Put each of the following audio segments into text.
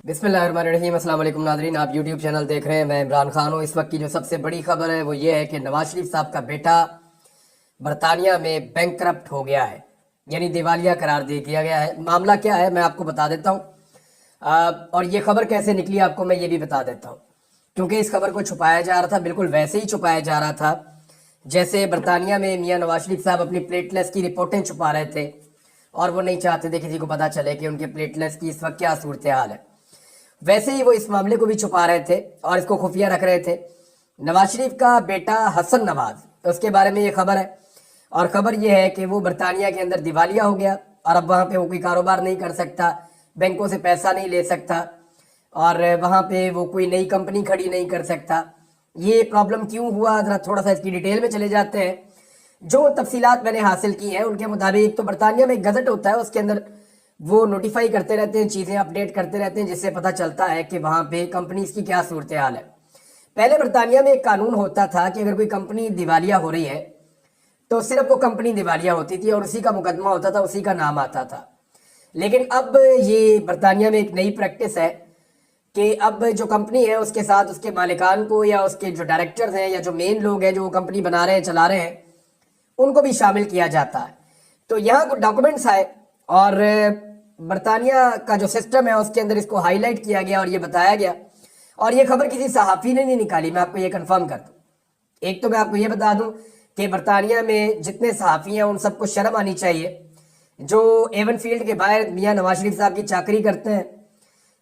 बिस्मिल्लाहिर्रहमानिर्रहीम। अस्सलाम वालेकुम नाज़रीन, आप यूट्यूब चैनल देख रहे हैं। मैं इमरान खान हूँ। इस वक्त की जो सबसे बड़ी खबर है वो ये है कि नवाज शरीफ साहब का बेटा बरतानिया में बैंकरप्ट हो गया है, यानी दिवालिया करार दे दिया गया है। मामला क्या है मैं आपको बता देता हूँ, और ये खबर कैसे निकली आपको मैं ये भी बता देता हूँ। क्योंकि इस खबर को छुपाया जा रहा था, बिल्कुल वैसे ही छुपाया जा रहा था जैसे बरतानिया में मियाँ नवाज शरीफ साहब अपनी प्लेटलेट्स की रिपोर्टें छुपा रहे थे, और वो नहीं चाहते थे किसी को पता चले कि उनके प्लेटलेट्स की इस वक्त क्या सूरत हाल है। वैसे ही वो इस मामले को भी छुपा रहे थे और इसको खुफिया रख रहे थे। नवाज शरीफ का बेटा हसन नवाज, उसके बारे में ये खबर है, और खबर ये है कि वो बरतानिया के अंदर दिवालिया हो गया और अब वहाँ पे वो कोई कारोबार नहीं कर सकता, बैंकों से पैसा नहीं ले सकता, और वहाँ पे वो कोई नई कंपनी खड़ी नहीं कर सकता। ये प्रॉब्लम क्यों हुआ, ज़रा थोड़ा सा इसकी डिटेल में चले जाते हैं। जो तफसीलात मैंने हासिल की हैं उनके मुताबिक तो बरतानिया में एक गज़ट होता है, उसके अंदर वो नोटिफाई करते रहते हैं, चीज़ें अपडेट करते रहते हैं, जिससे पता चलता है कि वहाँ पे कंपनीज की क्या सूरत हाल है। पहले बरतानिया में एक कानून होता था कि अगर कोई कंपनी दिवालिया हो रही है तो सिर्फ वो कंपनी दिवालिया होती थी और उसी का मुकदमा होता था, उसी का नाम आता था। लेकिन अब ये बरतानिया में एक नई प्रैक्टिस है कि अब जो कंपनी है उसके साथ उसके मालिकान को या उसके जो डायरेक्टर्स हैं या जो मेन लोग हैं जो वो कंपनी बना रहे हैं, चला रहे हैं, उनको भी शामिल किया जाता है। तो यहाँ कुछ डॉक्यूमेंट्स आए और बरतानिया का जो सिस्टम है उसके अंदर इसको हाईलाइट किया गया और ये बताया गया। और ये खबर किसी सहाफ़ी ने नहीं निकाली, मैं आपको ये कंफर्म कर दूँ। एक तो मैं आपको ये बता दूँ कि बरतानिया में जितने सहाफ़ी हैं उन सबको शर्म आनी चाहिए, जो एवन फील्ड के बाहर मियाँ नवाज शरीफ साहब की चाकरी करते हैं,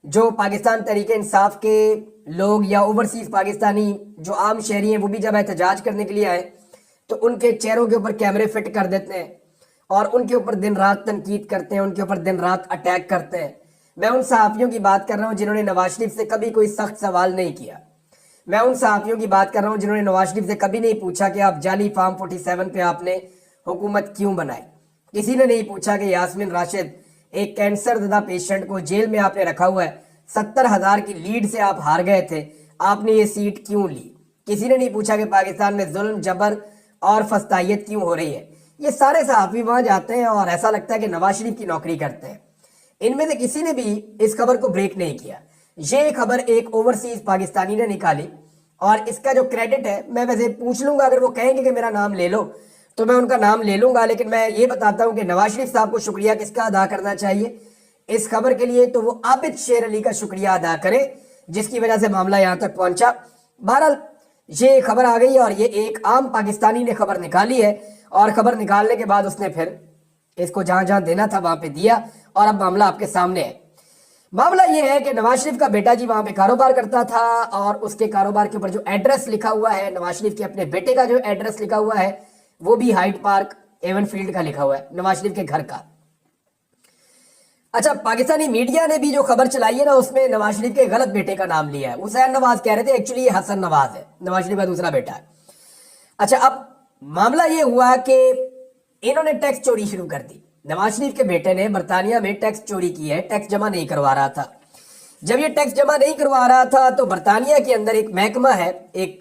जो पाकिस्तान तहरीक इंसाफ के लोग या ओवरसीज़ पाकिस्तानी जो आम शहरी हैं वो भी जब एहतजाज करने के लिए आए तो उनके चेहरों के ऊपर कैमरे फिट कर देते हैं और उनके ऊपर दिन रात तनकीद करते हैं, उनके ऊपर दिन रात अटैक करते हैं। मैं उन सहाफ़ियों की बात कर रहा हूँ जिन्होंने नवाज शरीफ से कभी कोई सख्त सवाल नहीं किया। मैं उन सहाफ़ियों की बात कर रहा हूँ जिन्होंने नवाज शरीफ से कभी नहीं पूछा कि आप जाली फार्म 47 पे आपने हुकूमत क्यों बनाई। किसी ने नहीं पूछा कि यास्मीन राशिद एक कैंसर ज़दा पेशेंट को जेल में आपने रखा हुआ है, 70,000 की लीड से आप हार गए थे, आपने ये सीट क्यों ली। किसी ने नहीं पूछा कि पाकिस्तान में जुल्म जबर और फस्तायत क्यों हो रही है। ये सारे सहाफ़ी वहाँ जाते हैं और ऐसा लगता है कि नवाज शरीफ की नौकरी करते हैं। इनमें से किसी ने भी इस खबर को ब्रेक नहीं किया। ये खबर एक ओवरसीज पाकिस्तानी ने निकाली और इसका जो क्रेडिट है मैं वैसे पूछ लूंगा, अगर वो कहेंगे कि मेरा नाम ले लो तो मैं उनका नाम ले लूंगा, लेकिन मैं ये बताता हूँ कि नवाज शरीफ साहब को शुक्रिया किसका अदा करना चाहिए इस खबर के लिए, तो वो आबिद शेर अली का शुक्रिया अदा करें जिसकी वजह से मामला यहाँ तक पहुंचा। बहरहाल ये खबर आ गई और ये एक आम पाकिस्तानी ने खबर निकाली है और खबर निकालने के बाद उसने फिर इसको जहां जहां देना था वहां पे दिया और अब मामला आपके सामने है। मामला ये है कि नवाज शरीफ का बेटा जी वहां पे कारोबार करता था और उसके कारोबार के ऊपर जो एड्रेस लिखा हुआ है, नवाज शरीफ के अपने बेटे का जो एड्रेस लिखा हुआ है वो भी हाइड पार्क एवन फील्ड का लिखा हुआ है, नवाज शरीफ के घर का। अच्छा, पाकिस्तानी मीडिया ने भी जो खबर चलाई है ना उसमें नवाज शरीफ के गलत बेटे का नाम लिया है, हुसैन नवाज कह रहे थे, एक्चुअली ये हसन नवाज है, नवाज शरीफ का दूसरा बेटा है। अच्छा, अब मामला ये हुआ कि इन्होंने टैक्स चोरी शुरू कर दी। नवाज शरीफ के बेटे ने बरतानिया में टैक्स चोरी की है, टैक्स जमा नहीं करवा रहा था। जब ये टैक्स जमा नहीं करवा रहा था तो बरतानिया के अंदर एक महकमा है, एक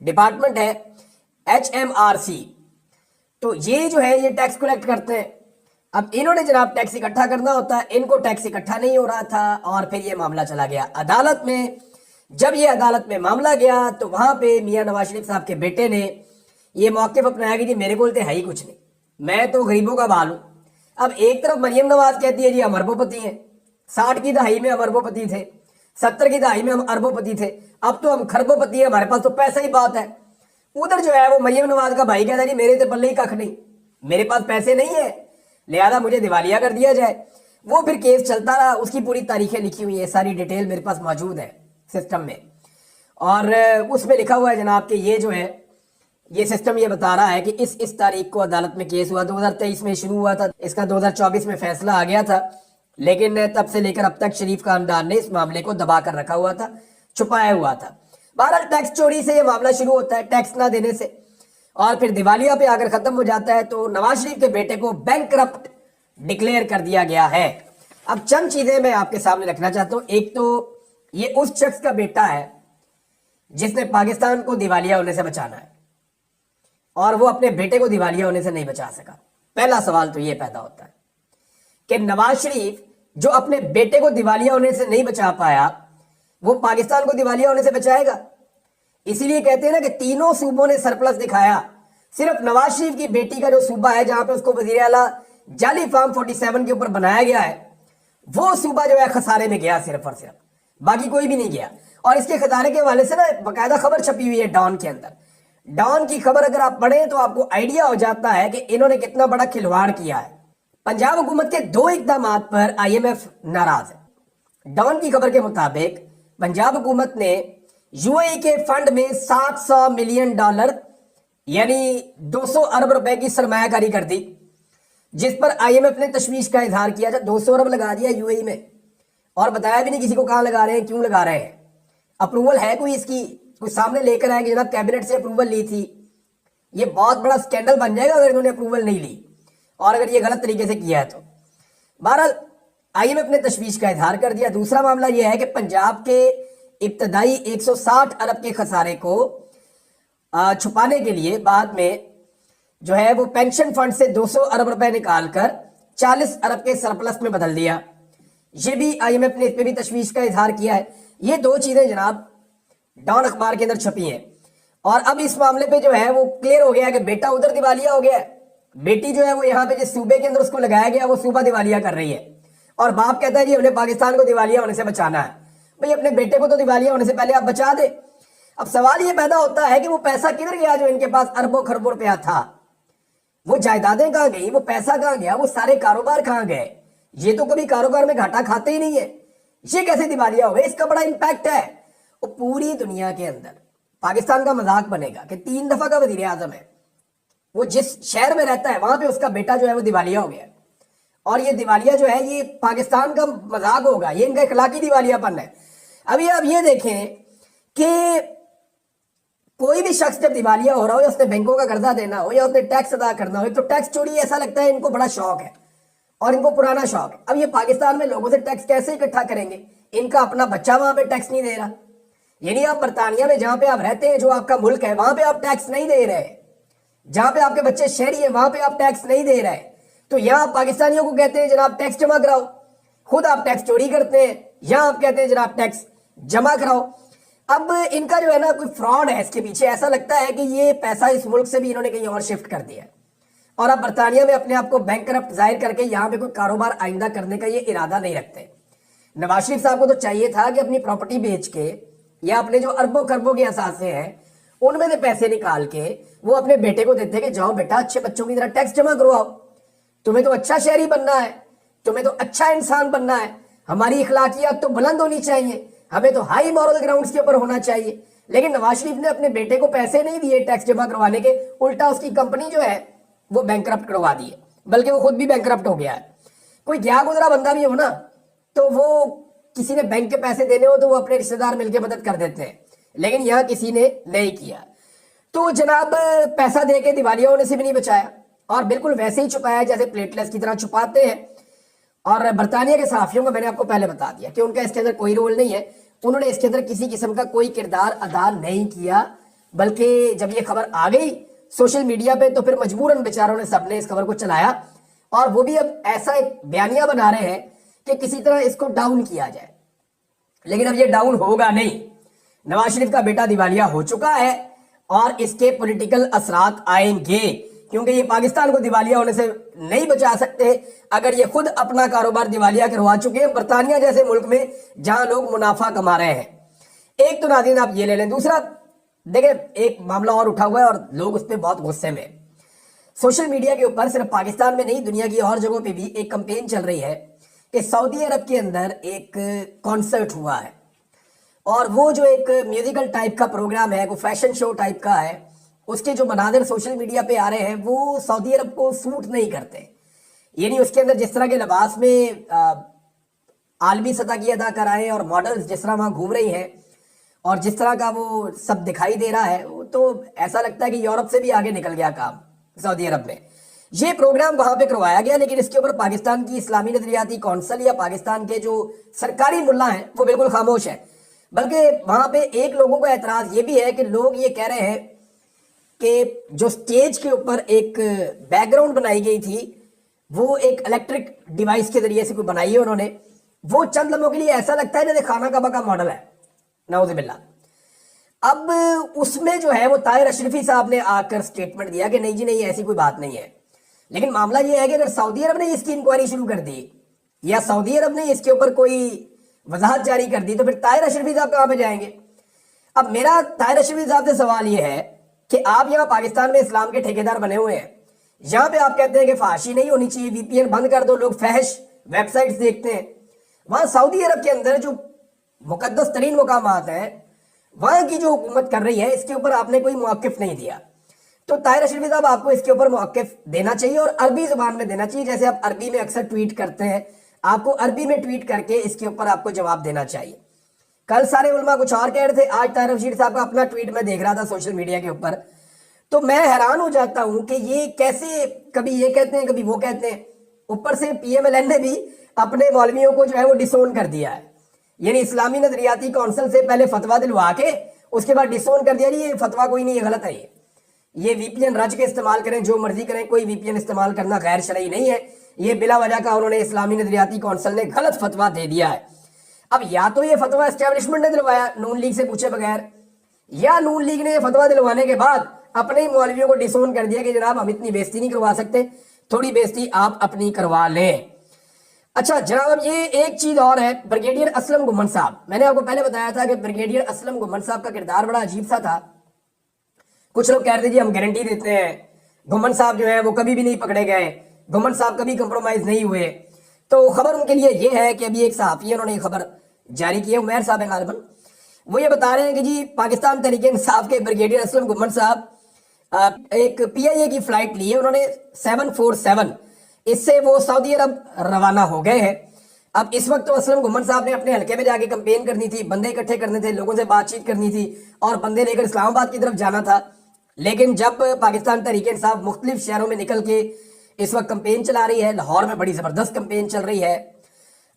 डिपार्टमेंट है HMRC, तो ये जो है ये टैक्स कलेक्ट करते हैं। अब इन्होंने जनाब टैक्स इकट्ठा करना होता है, इनको टैक्स इकट्ठा नहीं हो रहा था और फिर ये मामला चला गया अदालत में। जब ये अदालत में मामला गया तो वहां पे मियाँ नवाज शरीफ साहब के बेटे ने ये मौक़िफ़ अपनाया कि जी मेरे को है ही कुछ नहीं, मैं तो गरीबों का बाल हूँ। अब एक तरफ मरियम नवाज कहती है जी हम अरबोपति हैं, 60 की दहाई में हम अरबोपति थे, 70 की दहाई में हम अरबोपति थे, अब तो हम खरबोपति हैं, हमारे पास तो पैसा ही बात है। उधर जो है वो मरियम नवाज का भाई कहता है जी मेरे तो पल्ले ही कख नहीं, मेरे पास पैसे नहीं है, लिहाजा मुझे दिवालिया कर दिया जाए। वो फिर केस चलता रहा, उसकी पूरी तारीखें लिखी हुई है, सारी डिटेल मेरे पास मौजूद है सिस्टम में, और उसमें लिखा हुआ है जनाब कि ये जो है ये सिस्टम ये बता रहा है कि इस तारीख को अदालत में केस हुआ, 2023 में शुरू हुआ था, इसका 2024 में फैसला आ गया था, लेकिन तब से लेकर अब तक शरीफ खानदान ने इस मामले को दबा कर रखा हुआ था, छुपाया हुआ था। बहरहाल टैक्स चोरी से ये मामला शुरू होता है, टैक्स ना देने से, और फिर दिवालिया पे आकर खत्म हो जाता है। तो नवाज शरीफ के बेटे को बैंकरप्ट डिक्लेयर कर दिया गया है। अब चंद चीजें मैं आपके सामने रखना चाहता हूं। एक तो ये उस शख्स का बेटा है जिसने पाकिस्तान को दिवालिया होने से बचाना है और वो अपने बेटे को दिवालिया होने से नहीं बचा सका। पहला सवाल तो ये पैदा होता है कि नवाज शरीफ जो अपने बेटे को दिवालिया होने से नहीं बचा पाया वो पाकिस्तान को दिवालिया होने से बचाएगा। इसीलिए कहते हैं ना कि तीनों सूबों ने सरप्लस दिखाया, सिर्फ नवाज शरीफ की बेटी का जो सूबा है जहां पे उसको वजीर आला जाली फार्म 47 के ऊपर बनाया गया है, वो सूबा जो है खसारे में गया सिर्फ और सिर्फ, बाकी कोई भी नहीं गया। और इसके खसारे के हवाले से ना बाकायदा खबर छपी हुई है डॉन के अंदर। डॉन की खबर अगर आप पढ़ें तो आपको आइडिया हो जाता है कि इन्होंने कितना बड़ा खिलवाड़ किया है। पंजाब हुकूमत के 2 इकदामात पर IMF नाराज है। डॉन की खबर के मुताबिक पंजाब हुकूमत ने UAE के फंड में $700 मिलियन यानी 200 अरब रुपए की सरमायाकारी कर दी, जिस पर IMF ने तशवीश का इजहार किया। जब 200 अरब लगा दिया UAE में और बताया भी नहीं किसी को कहां लगा रहे हैं, क्यों लगा रहे हैं, अप्रूवल है कोई इसकी, कोई सामने लेकर आए कि जनाब कैबिनेट से अप्रूवल ली थी। ये बहुत बड़ा स्कैंडल बन जाएगा अगर इन्होंने अप्रूवल नहीं ली और अगर ये गलत तरीके से किया है तो। बहरहाल IMF ने तशवीश का इजहार कर दिया। दूसरा मामला यह है कि पंजाब के इब्तदाई 160 अरब के खसारे को छुपाने के लिए बाद में जो है वो पेंशन फंड से 200 अरब रुपए निकालकर 40 अरब के सरप्लस में बदल दिया। ये भी IMF ने इस पर भी तशवीश का इजहार किया है। ये 2 चीजें जनाब डॉन अखबार के अंदर छपी हैं। और अब इस मामले पे जो है वो क्लियर हो गया है कि बेटा उधर दिवालिया हो गया है, बेटी जो है वो यहाँ पे जिस सूबे के अंदर उसको लगाया गया वो सूबा दिवालिया कर रही है, और बाप कहता है जी हमने पाकिस्तान को दिवालिया होने से बचाना है। भाई अपने बेटे को तो दिवालिया होने से पहले आप बचा दे। अब सवाल ये पैदा होता है कि वो पैसा किधर गया जो इनके पास अरबों खरबों रुपया था, वो जायदादें कहां गई, वो पैसा कहां गया, वो सारे कारोबार कहां गए। ये तो कभी कारोबार में घाटा खाते ही नहीं है, ये कैसे दिवालिया हो गए, इसका बड़ा इंपैक्ट है। वो पूरी दुनिया के अंदर पाकिस्तान का मजाक बनेगा कि 3 दफा का वजीर आजम है, वो जिस शहर में रहता है वहां पे उसका बेटा जो है वो दिवालिया हो गया, और ये दिवालिया जो है ये पाकिस्तान का मजाक होगा, ये इनका इखलाकी दिवालियापन है। अभी आप ये देखें कि कोई भी शख्स जब दिवालिया हो रहा हो या उसने बैंकों का कर्जा देना हो या उसने टैक्स अदा करना हो, तो टैक्स चोरी ऐसा लगता है इनको बड़ा शौक है और इनको पुराना शौक है। अब ये पाकिस्तान में लोगों से टैक्स कैसे इकट्ठा करेंगे, इनका अपना बच्चा वहां पे टैक्स नहीं दे रहा, यानी आप बरतानिया में जहां पे आप रहते हैं जो आपका मुल्क है वहां पे आप टैक्स नहीं दे रहे, जहां पे आपके बच्चे शहरी है वहां पे आप टैक्स नहीं दे रहे, तो यहां आप पाकिस्तानियों को कहते हैं जनाब टैक्स जमा कराओ, खुद आप टैक्स चोरी करते हैं, यहां आप कहते हैं जनाब टैक्स जमा कराओ। अब इनका जो है ना कोई फ्रॉड है इसके पीछे, ऐसा लगता है कि ये पैसा इस मुल्क से भी इन्होंने कहीं और शिफ्ट कर दिया है और अब बरतानिया में अपने आप को बैंकरप्ट जाहिर करके यहाँ पे कोई कारोबार आइंदा करने का ये इरादा नहीं रखते। नवाज शरीफ साहब को तो चाहिए था कि अपनी प्रॉपर्टी बेच के या अपने जो अरबों खरबों के असासे हैं उनमें से पैसे निकाल के वो अपने बेटे को देते कि जाओ बेटा अच्छे बच्चों की तरह टैक्स जमा करवाओ, तुम्हें तो अच्छा शहरी बनना है, तुम्हें तो अच्छा इंसान बनना है, हमारी इखलाकियात तो बुलंद होनी चाहिए, हमें तो हाई मॉरल ग्राउंड्स के ऊपर होना चाहिए। लेकिन नवाज शरीफ ने अपने बेटे को पैसे नहीं दिए टैक्स जमा करवाने के, उल्टा उसकी कंपनी जो है वो बैंकरप्ट करवा दी है, बल्कि वो खुद भी बैंकरप्ट हो गया है। कोई गया गुजरा बंदा भी हो ना तो वो किसी ने बैंक के पैसे देने हो तो वो अपने रिश्तेदार मिलकर मदद कर देते हैं, लेकिन यहां किसी ने नहीं किया। तो जनाब पैसा दे के दिवालिया होने से भी नहीं बचाया और बिल्कुल वैसे ही छुपाया जैसे प्लेटलेस की तरह छुपाते हैं। और बरतानिया के सहाफियों को मैंने आपको पहले बता दिया कि उनका इसके अंदर कोई रोल नहीं है, उन्होंने इसके अंदर किसी किस्म का कोई किरदार अदा नहीं किया, बल्कि जब ये खबर आ गई सोशल मीडिया पे तो फिर मजबूरन बेचारों ने सबने इस खबर को चलाया और वो भी अब ऐसा एक बयानिया बना रहे हैं कि किसी तरह इसको डाउन किया जाए। लेकिन अब ये डाउन होगा नहीं, नवाज शरीफ का बेटा दिवालिया हो चुका है और इसके पॉलिटिकल असरात आएंगे, क्योंकि ये पाकिस्तान को दिवालिया होने से नहीं बचा सकते अगर ये खुद अपना कारोबार दिवालिया करवा चुके हैं बरतानिया जैसे मुल्क में जहां लोग मुनाफा कमा रहे हैं। एक तो नाज़रीन आप ये ले लें। दूसरा देखिए एक मामला और उठा हुआ है और लोग उस पर बहुत गुस्से में, सोशल मीडिया के ऊपर सिर्फ पाकिस्तान में नहीं दुनिया की और जगहों पे भी एक कंपेन चल रही है कि सऊदी अरब के अंदर एक कॉन्सर्ट हुआ है और वो जो एक म्यूजिकल टाइप का प्रोग्राम है, वो फैशन शो टाइप का है, उसके जो मनाजिर सोशल मीडिया पे आ रहे हैं वो सऊदी अरब को सूट नहीं करते। यानी उसके अंदर जिस तरह के लिबास में आलमी सतह की अदाकाराएं और मॉडल्स जिस तरह वहां घूम रही हैं और जिस तरह का वो सब दिखाई दे रहा है, वो तो ऐसा लगता है कि यूरोप से भी आगे निकल गया काम सऊदी अरब में। ये प्रोग्राम वहां पे करवाया गया, लेकिन इसके ऊपर पाकिस्तान की इस्लामी नजरियाती कौंसिल या पाकिस्तान के जो सरकारी मुल्ला हैं वो बिल्कुल खामोश है। बल्कि वहां पे एक लोगों का एतराज ये भी है कि लोग ये कह रहे हैं कि जो स्टेज के ऊपर एक बैकग्राउंड बनाई गई थी वो एक इलेक्ट्रिक डिवाइस के जरिए से कोई बनाई है उन्होंने, वो चंद लम्हों के लिए ऐसा लगता है जैसे खाना काबा का मॉडल है, नाउज़ुबिल्लाह। अब उसमें जो है वो ताहिर अशरफी साहब ने आकर स्टेटमेंट दिया कि नहीं जी नहीं, ऐसी कोई बात नहीं है। लेकिन मामला ये है कि अगर सऊदी अरब ने इसकी इंक्वायरी शुरू कर दी या सऊदी अरब ने इसके ऊपर कोई वजाहत जारी कर दी तो फिर ताहिर अशरफी साहब कहाँ पे जाएंगे? अब मेरा ताहिर अशरफी साहब से सवाल ये है कि आप यहाँ पाकिस्तान में इस्लाम के ठेकेदार बने हुए हैं, यहाँ पे आप कहते हैं कि फाशी नहीं होनी चाहिए, वीपीएन बंद कर दो, लोग फहश वेबसाइट्स देखते हैं। वहां सऊदी अरब के अंदर जो मुकद्दस तरीन मुकामात हैं, वहां की जो हुकूमत कर रही है, इसके ऊपर आपने कोई मौक़िफ़ नहीं दिया। तो ताहिर अशरफी साहब आपको इसके ऊपर मौक़िफ़ देना चाहिए और अरबी ज़ुबान में देना चाहिए, जैसे आप अरबी में अक्सर ट्वीट करते हैं, आपको अरबी में ट्वीट करके इसके ऊपर आपको जवाब देना चाहिए। कल सारे उलमा कुछ और कह रहे थे, आज ताहिर रशीद साहब का अपना ट्वीट मैं देख रहा था सोशल मीडिया के ऊपर, तो मैं हैरान हो जाता हूं कि ये कैसे कभी ये कहते हैं कभी वो कहते हैं। ऊपर से पीएमएलएन ने भी अपने मौलवियों को जो है वो डिसोन कर दिया है, यानी इस्लामी नजरियाती काउंसिल से पहले फतवा दिलवा के उसके बाद डिसोन कर दिया, ये फतवा कोई नहीं, ये गलत है। ये वीपीएन रच के इस्तेमाल करें, जो मर्जी करें, कोई वीपीएन इस्तेमाल करना गैर शरई नहीं है। ये बिला वजह का उन्होंने इस्लामी नजरियाती काउंसिल ने गलत फतवा दे दिया है। अब या तो ये फतवा एस्टेब्लिशमेंट ने दिलवाया नून लीग से पूछे बगैर, या नून लीग ने ये फतवा दिलवाने के बाद अपने ही मौलवियों को डिसोन कर दिया कि जनाब हम इतनी बेइज्जती नहीं करवा सकते, थोड़ी बेइज्जती आप अपनी करवा लें। अच्छा जनाब, अब ये एक चीज और है, ब्रिगेडियर असलम गुम्मन साहब, मैंने आपको पहले बताया था कि ब्रिगेडियर असलम गुम्मन साहब का किरदार बड़ा अजीब सा था। कुछ लोग कह रहे थे जी हम गारंटी देते हैं, गुम्मन साहब जो है वो कभी भी नहीं पकड़े गए, गुम्मन साहब कभी कंप्रोमाइज नहीं हुए। तो खबर उनके लिए ये है कि अभी एक सहाफी है, उन्होंने ये खबर जारी की है, उमैर साहब है गालिबन, वो ये बता रहे हैं कि जी पाकिस्तान तहरीक इंसाफ के ब्रिगेडियर असलम गुम्मन साहब एक पीआईए की फ्लाइट ली है उन्होंने 747, इससे वो सऊदी अरब रवाना हो गए हैं। अब इस वक्त तो असलम गुम्मन साहब ने अपने हल्के में जाके कंपेन करनी थी, बंदे इकट्ठे करने थे, लोगों से बातचीत करनी थी और बंदे लेकर इस्लामाबाद की तरफ जाना था। लेकिन जब पाकिस्तान तहरीक इंसाफ मुख्तलिफ शहरों में निकल के इस वक्त कंपेन चला रही है, लाहौर में बड़ी ज़बरदस्त कंपेन चल रही है,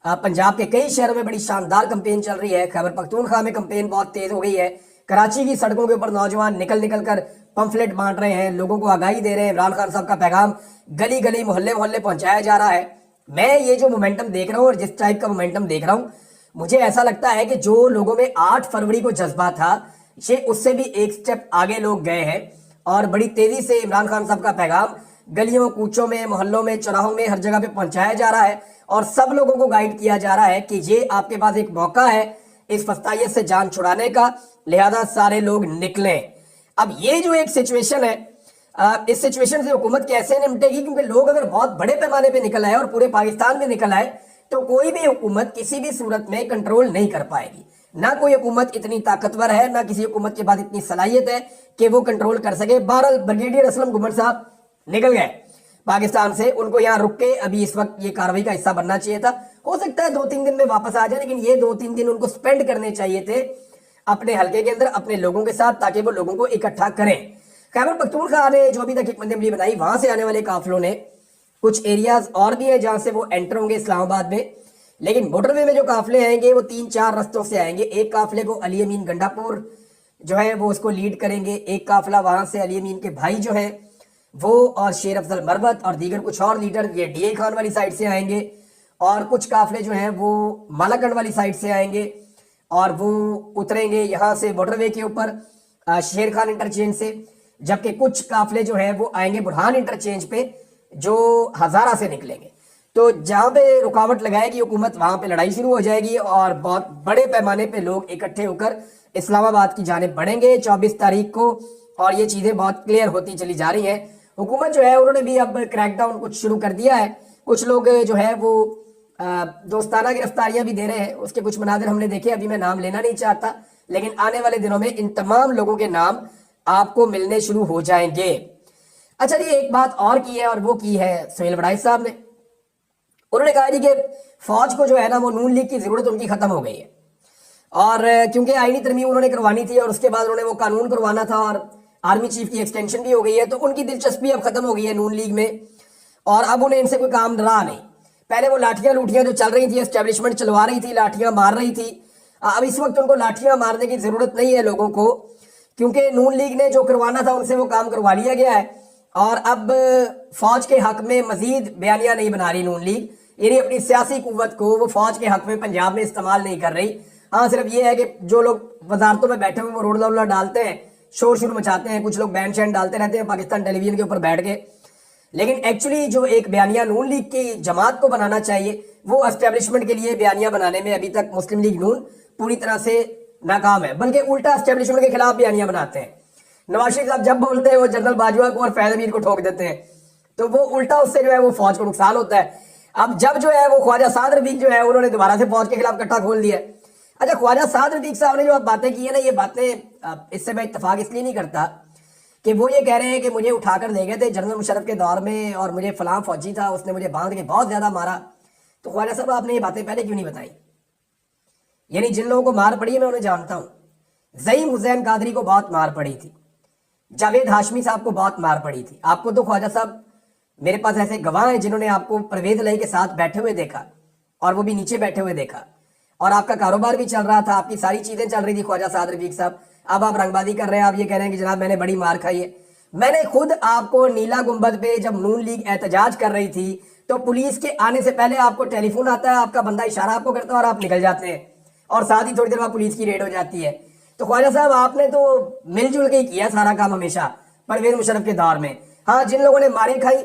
पंजाब के कई शहरों में बड़ी शानदार कंपेन चल रही है, खैबर पख्तूनख्वा में कंपेन बहुत तेज हो गई है, कराची की सड़कों के ऊपर नौजवान निकल निकल कर पंफलेट बांट रहे हैं, लोगों को आगाही दे रहे हैं, इमरान खान साहब का पैगाम गली गली मोहल्ले मोहल्ले पहुंचाया जा रहा है। मैं ये जो मोमेंटम देख रहा हूँ और जिस टाइप का मोमेंटम देख रहा हूँ, मुझे ऐसा लगता है कि जो लोगों में 8 फरवरी को जज्बा था, ये उससे भी एक स्टेप आगे लोग गए हैं और बड़ी तेजी से इमरान खान साहब का पैगाम गलियों कूचों में मोहल्लों में चौराहों में हर जगह पे पहुंचाया जा रहा है और सब लोगों को गाइड किया जा रहा है कि ये आपके पास एक मौका है इस फस्तायत से जान छुड़ाने का, लिहाजा सारे लोग निकलें। अब ये जो एक सिचुएशन है, इस सिचुएशन से हुकूमत कैसे निपटेगी, क्योंकि लोग अगर बहुत बड़े पैमाने पे निकल आए और पूरे पाकिस्तान में निकल आए तो कोई भी हुकूमत किसी भी सूरत में कंट्रोल नहीं कर पाएगी। ना कोई हुकूमत इतनी ताकतवर है, ना किसी हुकूमत के पास इतनी सलाहियत है कि वो कंट्रोल कर सके। बहरहाल ब्रिगेडियर असलम गुम्मन साहब निकल गए पाकिस्तान से, उनको यहाँ रुक के अभी इस वक्त ये कार्रवाई का हिस्सा बनना चाहिए था। हो सकता है 2-3 दिन में वापस आ जाए, लेकिन ये 2-3 दिन उनको स्पेंड करने चाहिए थे अपने हल्के के अंदर अपने लोगों के साथ, ताकि वो लोगों को इकट्ठा करें। खैबर पख्तूनख्वा ने जो अभी तक हिकमत अमली बनाई, वहां से आने वाले काफिलों ने कुछ एरियाज और भी हैं जहां से वो एंटर होंगे इस्लामाबाद में, लेकिन मोटरवे में जो काफिले आएंगे वो 3-4 रस्तों से आएंगे। एक काफिले को अली अमीन गंडापुर जो है वो उसको लीड करेंगे, एक काफिला वहां से अली अमीन के भाई जो है वो और शेर अफजल मरबत और दीगर कुछ और लीडर ये डीए खान वाली साइड से आएंगे, और कुछ काफिले जो हैं वो मालाकंड वाली साइड से आएंगे और वो उतरेंगे यहाँ से मोटरवे के ऊपर शेर खान इंटरचेंज से, जबकि कुछ काफिले जो हैं वो आएंगे बुरहान इंटरचेंज पे जो हजारा से निकलेंगे। तो जहाँ पे रुकावट लगाएगी हुकूमत, वहां पे लड़ाई शुरू हो जाएगी और बहुत बड़े पैमाने पे लोग इकट्ठे होकर इस्लामाबाद की जानिब बढ़ेंगे 24 तारीख को, और ये चीजें बहुत क्लियर होती चली जा रही हैं। हुकूमत जो है उन्होंने भी अब क्रैकडाउन कुछ शुरू कर दिया है, कुछ लोग जो है वो दोस्ताना गिरफ्तारियां भी दे रहे हैं, उसके कुछ मनाजिर हमने देखे, अभी मैं नाम लेना नहीं चाहता, लेकिन आने वाले दिनों में इन तमाम लोगों के नाम आपको मिलने शुरू हो जाएंगे। अच्छा जी, एक बात और की है और वो की है सुहेल वड़ाइच साहब ने, उन्होंने कहा जी कि फौज को जो है ना वो नून लीग की जरूरत उनकी खत्म हो गई है, और क्योंकि आईनी तरमीम उन्होंने करवानी थी और उसके बाद उन्होंने वो कानून करवाना था और आर्मी चीफ की एक्सटेंशन भी हो गई है, तो उनकी दिलचस्पी अब खत्म हो गई है नून लीग में और अब उन्हें इनसे कोई काम रहा नहीं। पहले वो लाठियां लूठियां जो चल रही थी, एस्टेब्लिशमेंट चलवा रही थी, लाठियां मार रही थी, अब इस वक्त उनको लाठियां मारने की जरूरत नहीं है लोगों को, क्योंकि नून लीग ने जो करवाना था उनसे वो काम करवा लिया गया है। اور اب فوج کے حق میں مزید بیانیہ نہیں بنا رہی نون لیگ، یعنی اپنی سیاسی قوت کو وہ فوج کے حق میں پنجاب میں استعمال نہیں کر رہی. ہاں صرف یہ ہے کہ جو لوگ وزارتوں میں بیٹھے ہوئے وہ روڑا ڈالتے ہیں، شور شور مچاتے ہیں، کچھ لوگ بینڈ شینڈ ڈالتے رہتے ہیں پاکستان ٹیلی ویژن کے اوپر بیٹھ کے، لیکن ایکچولی جو ایک بیانیہ نون لیگ کی جماعت کو بنانا چاہیے وہ اسٹیبلشمنٹ کے لیے بیانیہ بنانے میں ابھی تک مسلم لیگ نون پوری طرح سے ناکام ہے، بلکہ الٹا اسٹیبلشمنٹ کے خلاف بیانیہ بناتے ہیں. نواز شریف صاحب جب بولتے ہیں وہ جنرل باجوہ کو اور فیض امیر کو ٹھوک دیتے ہیں، تو وہ الٹا اس سے جو ہے وہ فوج کو نقصان ہوتا ہے. اب جب جو ہے وہ خواجہ سعد رفیق جو ہے انہوں نے دوبارہ سے فوج کے خلاف کٹھا کھول دیا ہے. اچھا، خواجہ سعد رفیق صاحب نے جو باتیں کی ہیں نا، یہ باتیں اس سے میں اتفاق اس لیے نہیں کرتا کہ وہ یہ کہہ رہے ہیں کہ مجھے اٹھا کر لے گئے تھے جنرل مشرف کے دور میں اور مجھے فلاں فوجی تھا، اس نے مجھے باندھ کے بہت زیادہ مارا. تو خواجہ صاحب آپ نے یہ باتیں پہلے کیوں نہیں بتائی؟ یعنی جن لوگوں کو مار پڑی ہے میں انہیں جانتا ہوں. ظہیم حسین قادری کو بہت مار پڑی تھی، جاوید ہاشمی صاحب کو بہت مار پڑی تھی. آپ کو تو خواجہ صاحب میرے پاس ایسے گواہ ہیں جنہوں نے آپ کو پرویز الہی کے ساتھ بیٹھے ہوئے دیکھا، اور وہ بھی نیچے بیٹھے ہوئے دیکھا، اور آپ کا کاروبار بھی چل رہا تھا، آپ کی ساری چیزیں چل رہی تھی خواجہ سعد رفیق صاحب. اب آپ رنگ بازی کر رہے ہیں، آپ یہ کہہ رہے ہیں کہ جناب میں نے بڑی مار کھائی ہے. میں نے خود آپ کو نیلا گنبد پہ جب نون لیگ احتجاج کر رہی تھی تو پولیس کے آنے سے پہلے آپ کو ٹیلی فون آتا ہے، آپ کا بندہ اشارہ آپ کو کرتا ہے اور آپ نکل جاتے ہیں، اور ساتھ ہی تھوڑی دیر بعد پولیس کی ریڈ ہو جاتی ہے. تو خواجہ صاحب آپ نے تو مل جل کے ہی کیا سارا کام ہمیشہ پرویز مشرف کے دور میں. ہاں، جن لوگوں نے مارے کھائی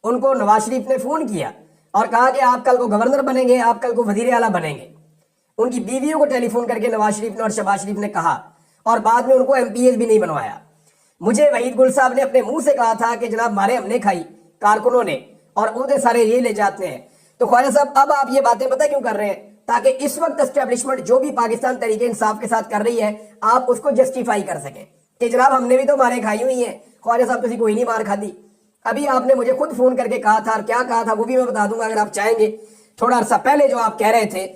ان کو نواز شریف نے فون کیا اور کہا کہ آپ کل کو گورنر بنیں گے، آپ کل کو وزیر اعلیٰ بنیں گے. ان کی بیویوں کو ٹیلی فون کر کے نواز شریف نے اور شہباز شریف نے کہا، اور بعد میں ان کو ایم پی ایز بھی نہیں بنوایا. مجھے وحید گل صاحب نے اپنے منہ سے کہا تھا کہ جناب مارے ہم نے کھائی کارکنوں نے، اور عہدے سارے یہ لے جاتے ہیں. تو خواجہ صاحب اب آپ یہ باتیں پتہ کیوں کر رہے ہیں؟ تاکہ اس وقت اسٹیبلشمنٹ جو بھی پاکستان تحریک انصاف کے ساتھ کر رہی ہے آپ اس کو جسٹیفائی کر سکیں کہ جناب ہم نے بھی تو مارے کھائی ہوئی ہیں. خواجہ صاحب کسی کوئی نہیں مار کھا دی. ابھی آپ نے مجھے خود فون کر کے کہا تھا، اور کیا کہا تھا وہ بھی میں بتا دوں گا اگر آپ چاہیں گے. تھوڑا عرصہ پہلے جو آپ کہہ رہے تھے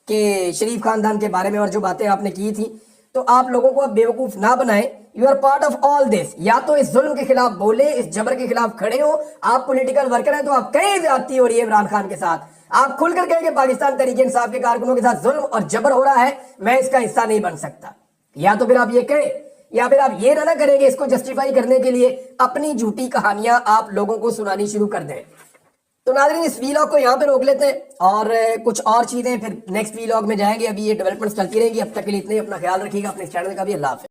کہ شریف خاندان کے بارے میں اور جو باتیں آپ نے کی تھی، تو آپ لوگوں کو اب بیوقوف نہ بنائیں. You are part of all this. یا تو اس ظلم کے خلاف بولے، اس جبر کے خلاف کھڑے ہو. آپ پولیٹیکل ورکر ہیں تو آپ کہیں زیادتی ہو رہی ہے عمران خان کے ساتھ، آپ کھل کر کہیں کہ پاکستان تحریک انصاف کے کارکنوں کے ساتھ ظلم اور جبر ہو رہا ہے، میں اس کا حصہ نہیں بن سکتا. یا تو پھر آپ یہ کہیں، یا پھر آپ یہ نہ کریں کہ اس کو جسٹیفائی کرنے کے لیے اپنی جھوٹی کہانیاں آپ لوگوں کو سنانی شروع کر دیں. تو ناظرین اس ویلاگ کو یہاں پہ روک لیتے ہیں اور کچھ اور چیزیں پھر نیکسٹ ویلاگ میں جائیں گے. ابھی یہ ڈیولپمنٹس چلتی رہیں گی. اب تک کے لیے اتنے ہی. اپنا خیال رکھیے گا، اپنے چینل کا بھی. اللہ حافظ.